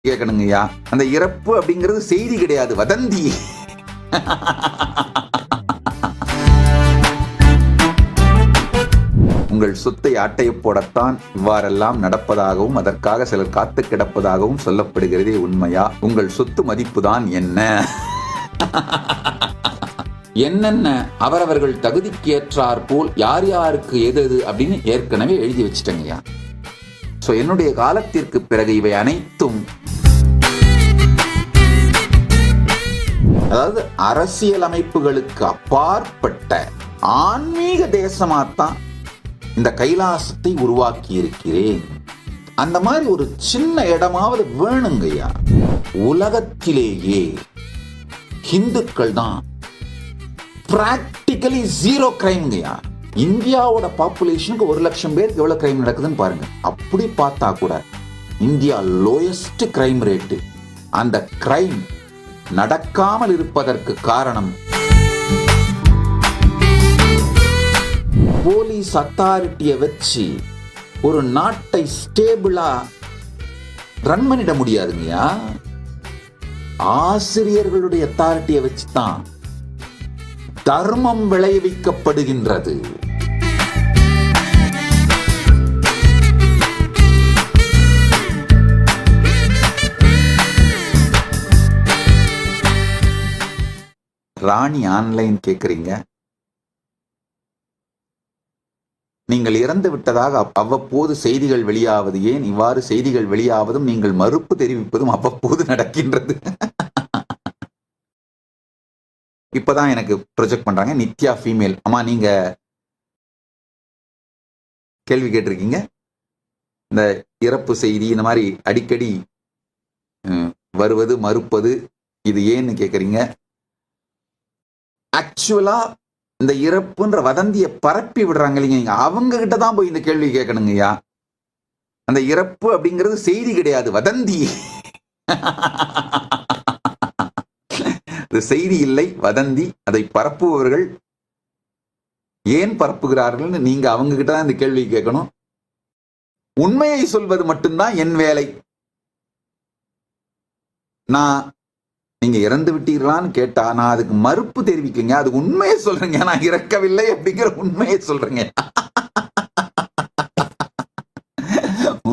கேட்கணுங்கய்யா. அந்த இறப்பு அப்படிங்கிறது செய்தி கிடையாது, வதந்தி. உங்கள் சொத்தை ஆட்டைய போடத்தான் இவ்வாறெல்லாம் நடப்பதாகவும் அதற்காக சிலர் காத்து கிடப்பதாகவும் சொல்லப்படுகிறதே உண்மையா? உங்கள் சொத்து மதிப்புதான் என்ன? என்னென்ன அவரவர்கள் தகுதிக்கு ஏற்றார் போல் யார் யாருக்கு எது அப்படின்னு ஏற்கனவே எழுதி வச்சுட்டேங்கய்யா. சோ என்னுடைய காலத்திற்கு பிறகு இவை அனைத்தும், அதாவது அரசியல் அமைப்புகளுக்கு அப்பாற்பட்ட ஆன்மீக தேசமாத்தான் இந்த கைலாசத்தை உருவாக்கி இருக்கிறேன். அந்த மாதிரி ஒரு சின்ன இடமாவது வேணுங்கய்யா. உலகத்திலேயே இந்துக்கள் தான் பிராக்டிகலி ஜீரோ கிரைம்ங்கய்யா. இந்தியாவோட பாப்புலேஷனுக்கு 1 லட்சம் பேருக்கு எவ்வளவு கிரைம் நடக்குதுன்னு பாருங்க. அப்படி பார்த்தா கூட இந்தியா லோயஸ்ட் கிரைம் ரேட்டு. அந்த கிரைம் நடக்காமல் இருப்பதற்கு காரணம் போலீஸ் அத்தாரிட்டியை வச்சு ஒரு நாட்டை ஸ்டேபிளா ரன் பண்ணிட முடியாதுங்கய்யா. ஆசிரியர்களுடைய அத்தாரிட்டியை வச்சுதான் தர்மம் விளைவிக்கப்படுகின்றது. ராணி ஆன்லைன் கேட்குறீங்க. நீங்கள் இறந்து விட்டதாக அவ்வப்போது செய்திகள் வெளியாவது ஏன்? இவ்வாறு செய்திகள் வெளியாவதும் நீங்கள் மறுப்பு தெரிவிப்பதும் அவ்வப்போது நடக்கின்றது. இப்பதான் எனக்கு ப்ரொஜெக்ட் பண்றாங்க. நித்யா ஃபீமேல். அம்மா நீங்க கேள்வி கேட்டிருக்கீங்க. இந்த இறப்பு செய்தி இந்த மாதிரி அடிக்கடி வருவது மறுப்பது இது ஏன்னு கேட்குறீங்க. ஆக்சுவலா இந்த இறப்புன்ற வதந்தியை பரப்பி விடுறாங்க இல்லைங்க, அவங்க கிட்ட தான் போய் இந்த கேள்வி கேட்கணுங்கய்யா. அந்த இறப்பு அப்படிங்கிறது செய்தி கிடையாது, வதந்தி. இது செய்தி இல்லை, வதந்தி. அதை பரப்புபவர்கள் ஏன் பரப்புகிறார்கள் நீங்க அவங்க கிட்ட தான் இந்த கேள்வி கேட்கணும். உண்மையை சொல்வது மட்டும்தான் என் வேலை. நான் நீங்க இறந்து விட்டீர்களான்னு கேட்டா நான் அதுக்கு மறுப்பு தெரிவிக்கங்க, அது உண்மையை சொல்றேங்க. நான் இறக்கவில்லை அப்படிங்கிற உண்மையை சொல்றேங்க.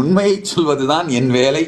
உண்மையை சொல்வதுதான் என் வேலை.